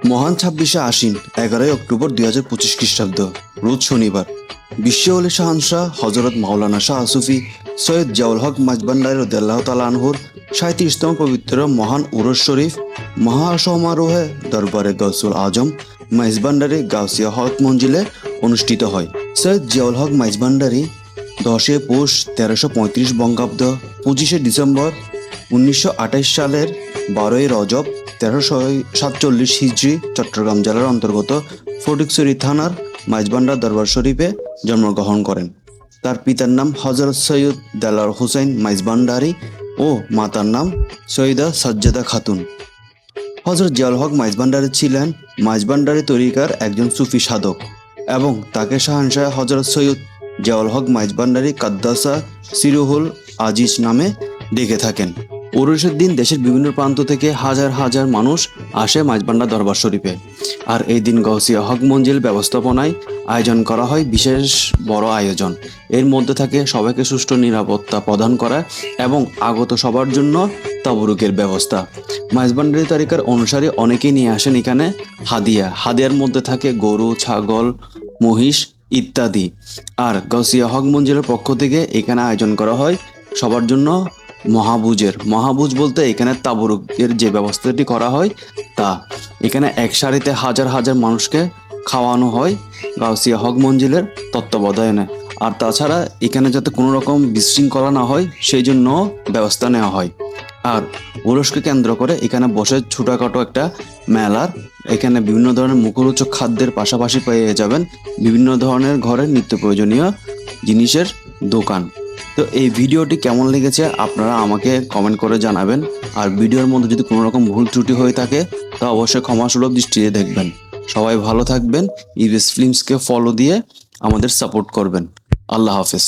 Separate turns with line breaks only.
মহান ২৬শে আশ্বিন ১১ই অক্টোবর ২০২৫ খ্রিস্টাব্দ, রোজ শনিবার। বিশ্ব ওলি শাহনশাহ হজরত মাওলানা শাহ আসুফি সৈয়দ জিয়াউল হক মাঝভান্ডারী রাদিয়াল্লাহু তাআলা আনহুর ৩৭তম পবিত্র মহান উরস শরীফ মহাসমারোহে দরবারে গৌসুল আজম মাঝভান্ডারী গাউসিয়া হক মঞ্জিলে অনুষ্ঠিত হয়। সৈয়দ জিয়াউল হক মাঝভান্ডারী ১০ পৌষ ১৩৩৫ বঙ্গাব্দ ২৫শে ডিসেম্বর ১৯২৮ সালের ১২ই রজব ১৩৪৭ হিজরি চট্টগ্রাম জেলার অন্তর্গত ফটিকছড়ি থানার মাইজভান্ডার দরবার শরীফে জন্মগ্রহণ করেন। তার পিতার নাম হযরত সৈয়দ দেলাওয়ার হুসাইন মাইজভান্ডারী ও মাতার নাম সৈয়দা সাজ্জাদা খাতুন। হযরত জিয়াউল হক মাইজভান্ডারী ছিলেন মাইজভান্ডারী তরিকার একজন সুফি সাধক এবং তাকে শাহনশাহ হযরত সৈয়দ জিয়াউল হক মাইজভান্ডারী কাদ্দাসা সিরুহুল আজিজ নামে ডেকে থাকেন। উরুসের দিন দেশের বিভিন্ন প্রান্ত থেকে হাজার হাজার মানুষ আসে মাইজভান্ডার দরবার শরীফে। আর এই দিন গাউসিয়া হক মঞ্জিল ব্যবস্থাপনায় আয়োজন করা হয় বিশেষ বড় আয়োজন। এর মধ্যে থাকে সবাইকে সুষ্ঠু নিরাপত্তা প্রদান করা এবং আগত সবার জন্য তাবরুকের ব্যবস্থা। মাইজভান্ডারী তরিকার অনুসারী অনেকেই নিয়ে আসেন এখানে হাদিয়ার মধ্যে থাকে গরু, ছাগল, মহিষ ইত্যাদি। আর গাউসিয়া হক মঞ্জিলের পক্ষ থেকে এখানে আয়োজন করা হয় সবার জন্য মহাবুজ বলতে এখানে তাবরুকের যে ব্যবস্থাটি করা হয় তা। এখানে এক সারিতে হাজার হাজার মানুষকে খাওয়ানো হয় গাউসিয়া হক মঞ্জিলের তত্ত্বাবধানে। আর তাছাড়া এখানে যাতে কোনো রকম বিশৃঙ্খলা না হয় সেই জন্য ব্যবস্থা নেওয়া হয়। আর উরসকে কেন্দ্র করে এখানে বসে ছোটখাটো একটা মেলার এখানে বিভিন্ন ধরনের মুখরোচক খাদ্যের পাশাপাশি পেয়ে যাবেন বিভিন্ন ধরনের ঘরের নিত্য প্রয়োজনীয় জিনিসের দোকান। তো এই ভিডিওটি কেমন লেগেছে আপনারা আমাকে কমেন্ট করে জানাবেন। আর ভিডিওর মধ্যে যদি কোনো রকম ভুল ত্রুটি হয়ে থাকে তা অবশ্যই ক্ষমাসুলভ দৃষ্টিতে দেখবেন। সবাই ভালো থাকবেন। ইবিএস ফিল্মসকে ফলো দিয়ে আমাদের সাপোর্ট করবেন। আল্লাহ হাফেজ।